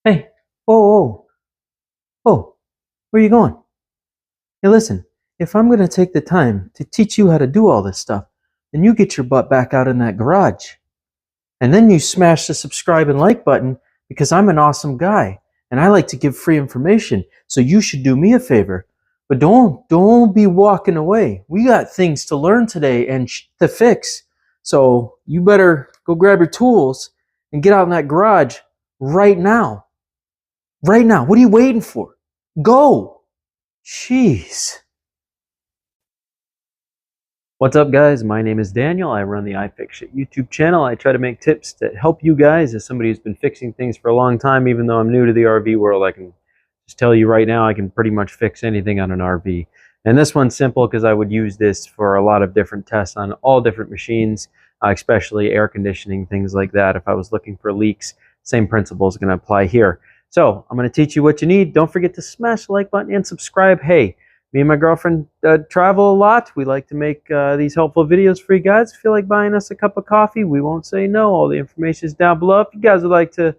Hey, oh, where you going? Hey, listen, if I'm going to take the time to teach you how to do all this stuff, then you get your butt back out in that garage. And then you smash the subscribe and like button because I'm an awesome guy and I like to give free information. So you should do me a favor. But don't be walking away. We got things to learn today and to fix. So you better go grab your tools and get out in that garage right now. Right now. What are you waiting for? Go. Jeez. What's up, guys? My name is Daniel. I run the iFixIt YouTube channel. I try to make tips to help you guys as somebody who's been fixing things for a long time. Even though I'm new to the RV world, I can just tell you right now I can pretty much fix anything on an RV. And this one's simple because I would use this for a lot of different tests on all different machines, especially air conditioning, things like that. If I was looking for leaks, same principle is going to apply here. So I'm going to teach you what you need. Don't forget to smash the like button and subscribe. Hey, me and my girlfriend travel a lot. We like to make these helpful videos for you guys. If you feel like buying us a cup of coffee, we won't say no. All the information is down below. If you guys would like to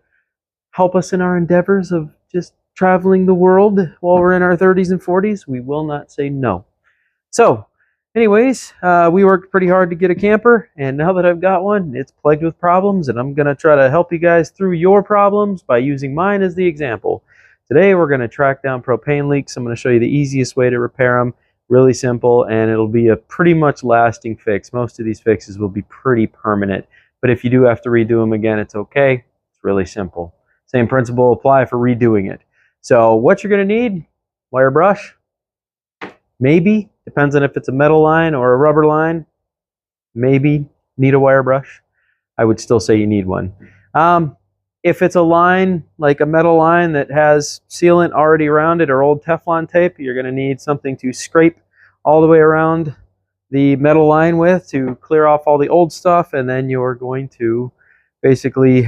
help us in our endeavors of just traveling the world while we're in our 30s and 40s, we will not say no. So, anyways, we worked pretty hard to get a camper, and now that I've got one, it's plagued with problems, and I'm going to try to help you guys through your problems by using mine as the example. Today we're going to track down propane leaks. I'm going to show you the easiest way to repair them. Really simple, and it'll be a pretty much lasting fix. Most of these fixes will be pretty permanent, but if you do have to redo them again, it's okay. It's really simple. Same principle apply for redoing it. So what you're going to need: wire brush, maybe, depends on if it's a metal line or a rubber line. Maybe need a wire brush. I would still say you need one. If it's a line, like a metal line that has sealant already around it or old Teflon tape, you're going to need something to scrape all the way around the metal line with to clear off all the old stuff. And then you're going to basically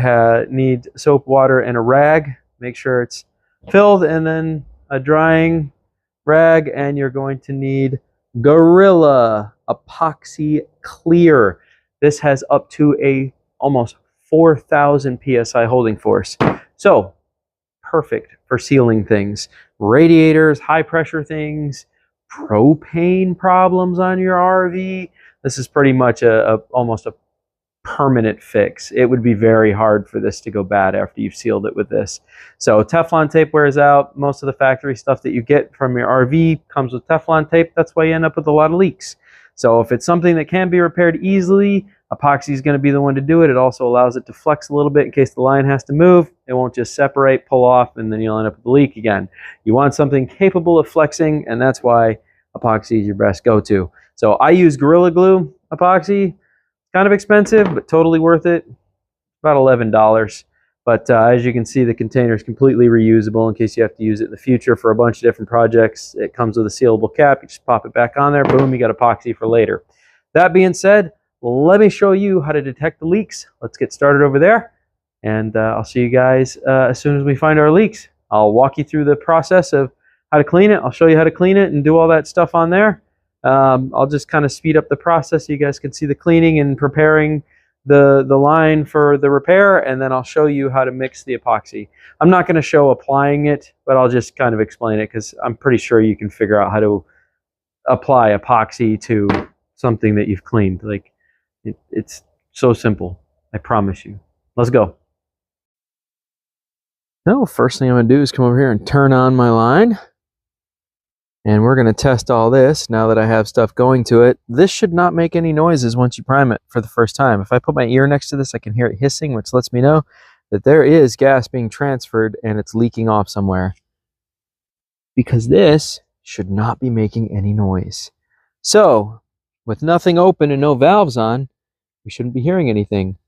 need soap, water, and a rag. Make sure it's filled, and then a drying rag. And you're going to need Gorilla Epoxy Clear. This has up to a almost 4,000 psi holding force. So perfect for sealing things, radiators, high pressure things, propane problems on your RV. This is pretty much almost a permanent fix. It would be very hard for this to go bad after you've sealed it with this. So Teflon tape wears out. Most of the factory stuff that you get from your RV comes with Teflon tape. That's why you end up with a lot of leaks. So if it's something that can be repaired easily, epoxy is going to be the one to do it. It also allows it to flex a little bit in case the line has to move. It won't just separate, pull off, and then you'll end up with a leak again. You want something capable of flexing, and that's why epoxy is your best go-to. So I use Gorilla Glue epoxy. Kind of expensive, but totally worth it. About $11. But as you can see, the container is completely reusable in case you have to use it in the future for a bunch of different projects. It comes with a sealable cap. You just pop it back on there. Boom, you got epoxy for later. That being said, let me show you how to detect the leaks. Let's get started over there, and I'll see you guys as soon as we find our leaks. I'll walk you through the process of how to clean it. I'll show you how to clean it and do all that stuff on there. I'll just kind of speed up the process so you guys can see the cleaning and preparing the line for the repair, and then I'll show you how to mix the epoxy. I'm not going to show applying it, but I'll just kind of explain it because I'm pretty sure you can figure out how to apply epoxy to something that you've cleaned. Like it's so simple, I promise you. Let's go. Now, first thing I'm going to do is come over here and turn on my line. And we're going to test all this now that I have stuff going to it. This should not make any noises once you prime it for the first time. If I put my ear next to this, I can hear it hissing, which lets me know that there is gas being transferred and it's leaking off somewhere. Because this should not be making any noise. So, with nothing open and no valves on, we shouldn't be hearing anything.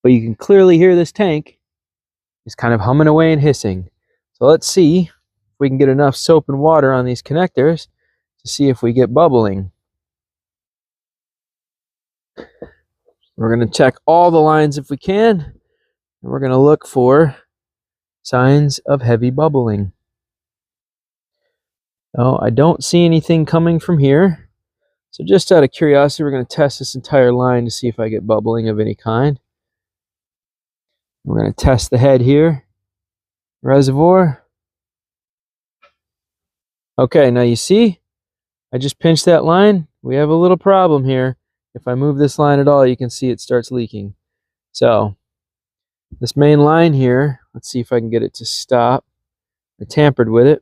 But you can clearly hear this tank is kind of humming away and hissing. So let's see we can get enough soap and water on these connectors to see if we get bubbling. We're going to check all the lines if we can, and we're going to look for signs of heavy bubbling. Oh, I don't see anything coming from here. So just out of curiosity, we're going to test this entire line to see if I get bubbling of any kind. We're going to test the head here. reservoir. Okay, now you see, I just pinched that line. We have a little problem here. If I move this line at all, you can see it starts leaking. So this main line here, let's see if I can get it to stop. I tampered with it.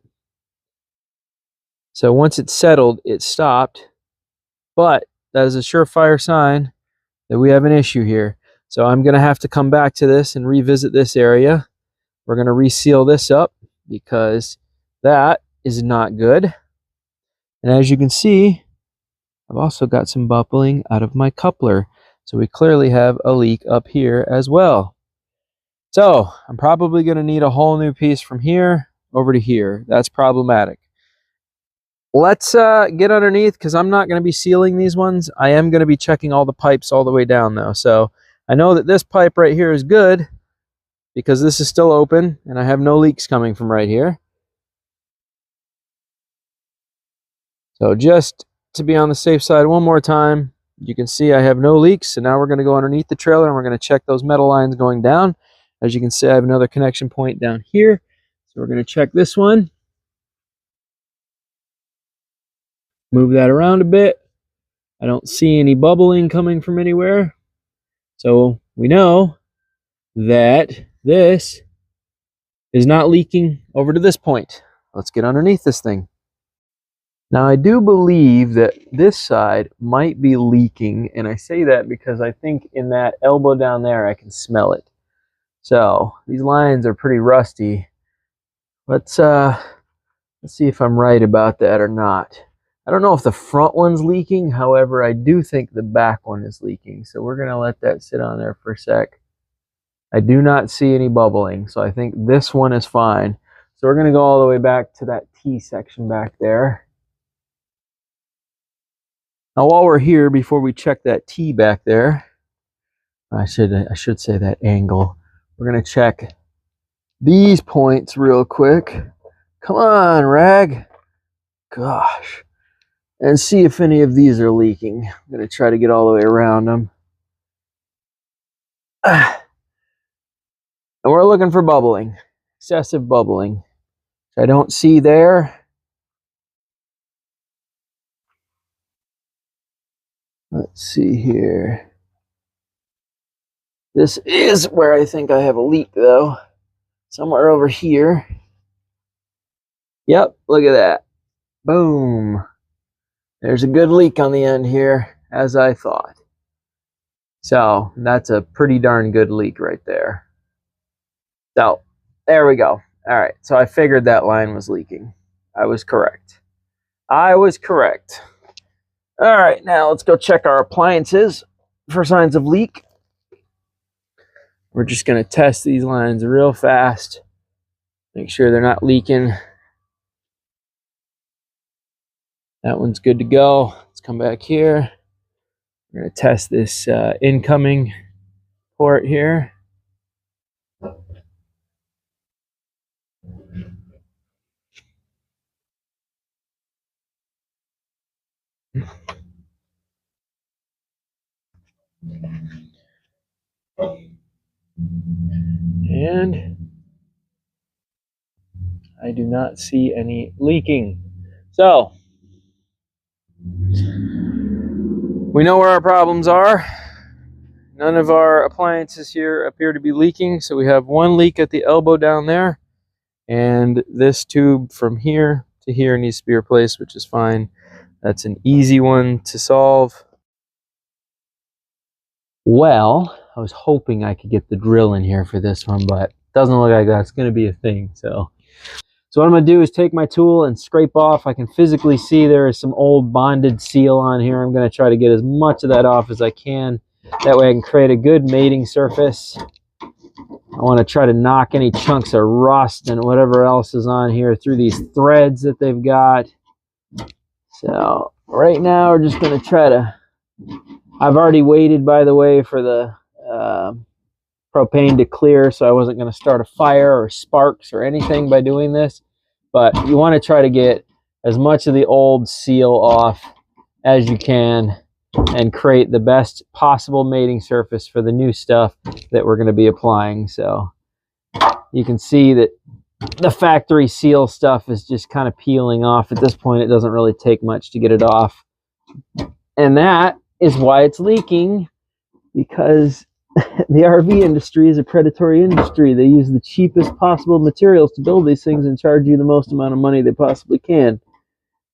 So once it's settled, it stopped. But that is a surefire sign that we have an issue here. So I'm going to have to come back to this and revisit this area. We're going to reseal this up because that is not good. And as you can see, I've also got some bubbling out of my coupler. So we clearly have a leak up here as well. So I'm probably going to need a whole new piece from here over to here. That's problematic. Let's get underneath because I'm not going to be sealing these ones. I am going to be checking all the pipes all the way down though. So I know that this pipe right here is good because this is still open and I have no leaks coming from right here. So just to be on the safe side one more time, you can see I have no leaks. So now we're going to go underneath the trailer and we're going to check those metal lines going down. As you can see, I have another connection point down here. So we're going to check this one. Move that around a bit. I don't see any bubbling coming from anywhere. So we know that this is not leaking over to this point. Let's get underneath this thing. Now I do believe that this side might be leaking, and I say that because I think in that elbow down there I can smell it. So these lines are pretty rusty. Let's see if I'm right about that or not. I don't know if the front one's leaking, however, I do think the back one is leaking. So we're gonna let that sit on there for a sec. I do not see any bubbling, so I think this one is fine. So we're gonna go all the way back to that T section back there. Now while we're here, before we check that T back there, I should say that angle, we're gonna check these points real quick. Come on, Rag. Gosh. And see if any of these are leaking. I'm going to try to get all the way around them. And we're looking for bubbling. Excessive bubbling. Which I don't see there. Let's see here. This is where I think I have a leak, though. Somewhere over here. Yep, look at that. Boom. There's a good leak on the end here, as I thought. So that's a pretty darn good leak right there. So there we go. All right, so I figured that line was leaking. I was correct. I was correct. All right, now let's go check our appliances for signs of leak. We're just going to test these lines real fast. Make sure they're not leaking. That one's good to go. Let's come back here. We're going to test this incoming port here. And I do not see any leaking. So we know where our problems are. None of our appliances here appear to be leaking. So we have one leak at the elbow down there. And this tube from here to here needs to be replaced, which is fine. That's an easy one to solve. Well, I was hoping I could get the drill in here for this one, but it doesn't look like that's going to be a thing. So what I'm going to do is take my tool and scrape off. I can physically see there is some old bonded seal on here. I'm going to try to get as much of that off as I can. That way I can create a good mating surface. I want to try to knock any chunks of rust and whatever else is on here through these threads that they've got. So right now we're just going to try to... I've already waited, by the way, for the propane to clear, so I wasn't going to start a fire or sparks or anything by doing this. But you want to try to get as much of the old seal off as you can and create the best possible mating surface for the new stuff that we're going to be applying. So you can see that the factory seal stuff is just kind of peeling off. At this point, it doesn't really take much to get it off. And that is why it's leaking, because the RV industry is a predatory industry. They use the cheapest possible materials to build these things and charge you the most amount of money they possibly can.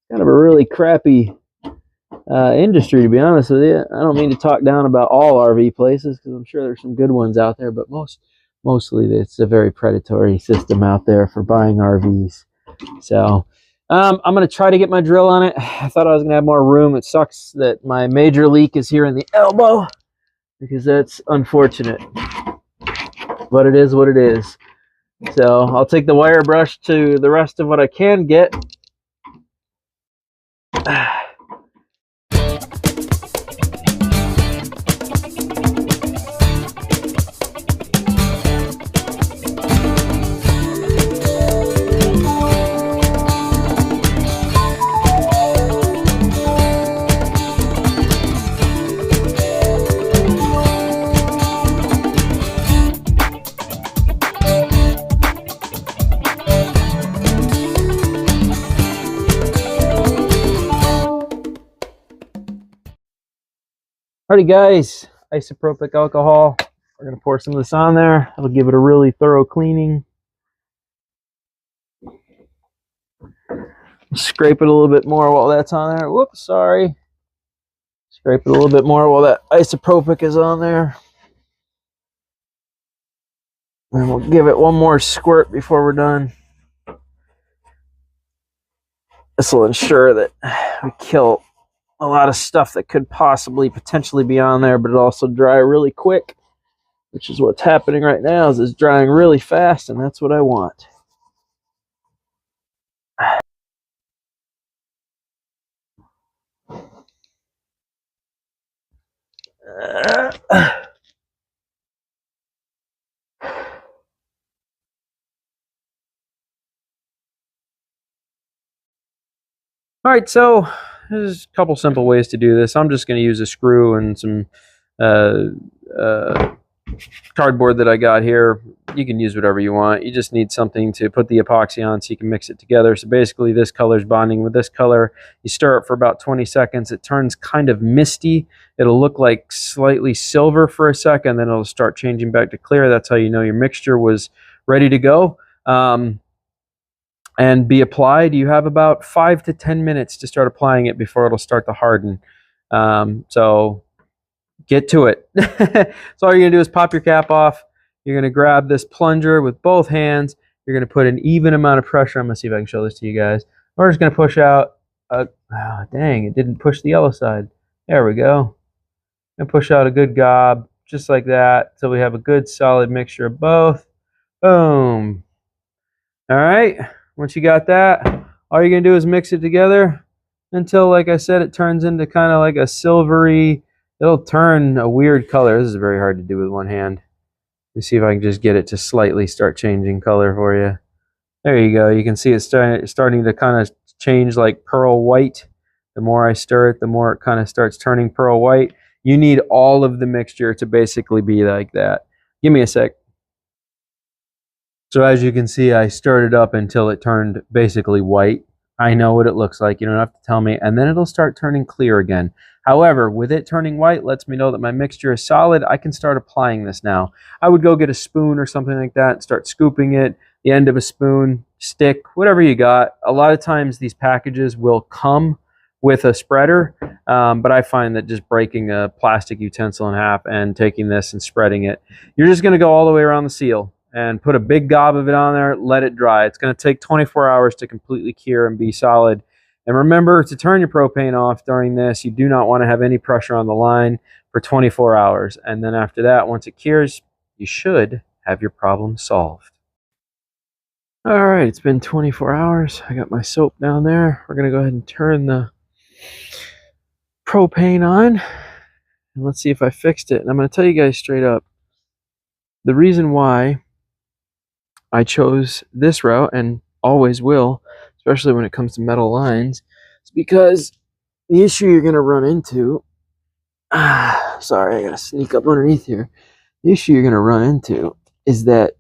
Kind of a really crappy industry, to be honest with you. I don't mean to talk down about all RV places, because I'm sure there's some good ones out there, but mostly it's a very predatory system out there for buying RVs. So I'm going to try to get my drill on it. I thought I was going to have more room. It sucks that my major leak is here in the elbow, because that's unfortunate, but it is what it is. So I'll take the wire brush to the rest of what I can get. Alrighty guys, isopropyl alcohol. We're going to pour some of this on there. It'll give it a really thorough cleaning. Scrape it a little bit more while that's on there. Whoops, sorry. Scrape it a little bit more while that isopropic is on there. And we'll give it one more squirt before we're done. This will ensure that we kill a lot of stuff that could possibly potentially be on there, but it'll also dry really quick, which is what's happening right now. Is it's drying really fast, and that's what I want. All right, so there's a couple simple ways to do this. I'm just going to use a screw and some cardboard that I got here. You can use whatever you want. You just need something to put the epoxy on so you can mix it together. So basically this color is bonding with this color. You stir it for about 20 seconds. It turns kind of misty. It'll look like slightly silver for a second, then it'll start changing back to clear. That's how you know your mixture was ready to go. And be applied. You have about 5 to 10 minutes to start applying it before it'll start to harden. So get to it. So all you're going to do is pop your cap off. You're going to grab this plunger with both hands. You're going to put an even amount of pressure. I'm going to see if I can show this to you guys. We're just going to push out. Oh, dang, it didn't push the yellow side. There we go. And push out a good gob, just like that, until we have a good solid mixture of both. Boom. All right. Once you got that, all you're going to do is mix it together until, like I said, it turns into kind of like a silvery, it'll turn a weird color. This is very hard to do with one hand. Let me see if I can just get it to slightly start changing color for you. There you go. You can see it's starting to kind of change like pearl white. The more I stir it, the more it kind of starts turning pearl white. You need all of the mixture to basically be like that. Give me a sec. So as you can see, I stirred it up until it turned basically white. I know what it looks like. You don't have to tell me. And then it'll start turning clear again. However, with it turning white, lets me know that my mixture is solid. I can start applying this now. I would go get a spoon or something like that and start scooping it. The end of a spoon, stick, whatever you got. A lot of times these packages will come with a spreader, but I find that just breaking a plastic utensil in half and taking this and spreading it, you're just going to go all the way around the seal and put a big gob of it on there, let it dry. It's going to take 24 hours to completely cure and be solid. And remember to turn your propane off during this. You do not want to have any pressure on the line for 24 hours. And then after that, once it cures, you should have your problem solved. All right, it's been 24 hours. I got my soap down there. We're going to go ahead and turn the propane on. And let's see if I fixed it. And I'm going to tell you guys straight up, the reason why I chose this route, and always will, especially when it comes to metal lines, is because the issue you're going to run into, sorry, I got to sneak up underneath here. The issue you're going to run into is that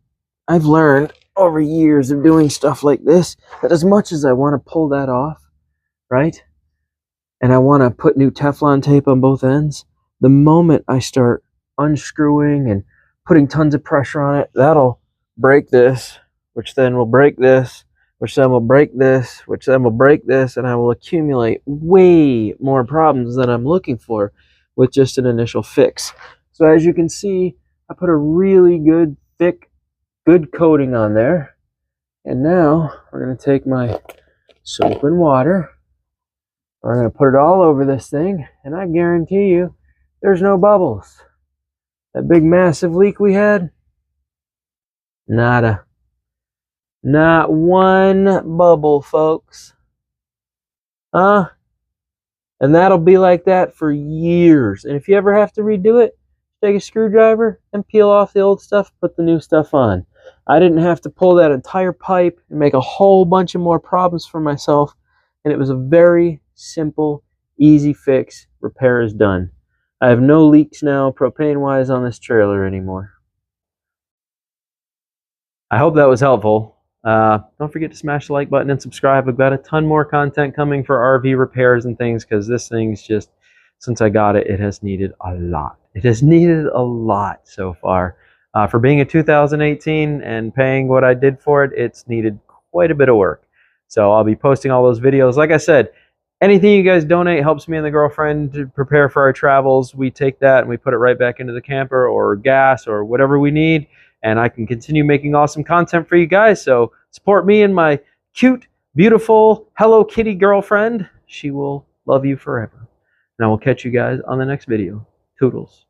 I've learned over years of doing stuff like this that as much as I want to pull that off, right? And I want to put new Teflon tape on both ends, the moment I start unscrewing and putting tons of pressure on it, that'll break this, which then will break this, which then will break this, which then will break this, and I will accumulate way more problems than I'm looking for with just an initial fix. So as you can see, I put a really good, thick, good coating on there. And now we're going to take my soap and water. We're going to put it all over this thing, and I guarantee you there's no bubbles. That big massive leak we had, nada. Not one bubble, folks. And that'll be like that for years. And if you ever have to redo it, take a screwdriver and peel off the old stuff, put the new stuff on. I didn't have to pull that entire pipe and make a whole bunch of more problems for myself. And it was a very simple, easy fix. Repair is done. I have no leaks now, propane-wise, on this trailer anymore. I hope that was helpful. Don't forget to smash the like button and subscribe. I've got a ton more content coming for RV repairs and things, because this thing's just, since I got it, it has needed a lot. It has needed a lot so far. For being a 2018 and paying what I did for it, it's needed quite a bit of work. So I'll be posting all those videos. Like I said, anything you guys donate helps me and the girlfriend to prepare for our travels. We take that and we put it right back into the camper or gas or whatever we need. And I can continue making awesome content for you guys. So support me and my cute, beautiful Hello Kitty girlfriend. She will love you forever. And I will catch you guys on the next video. Toodles.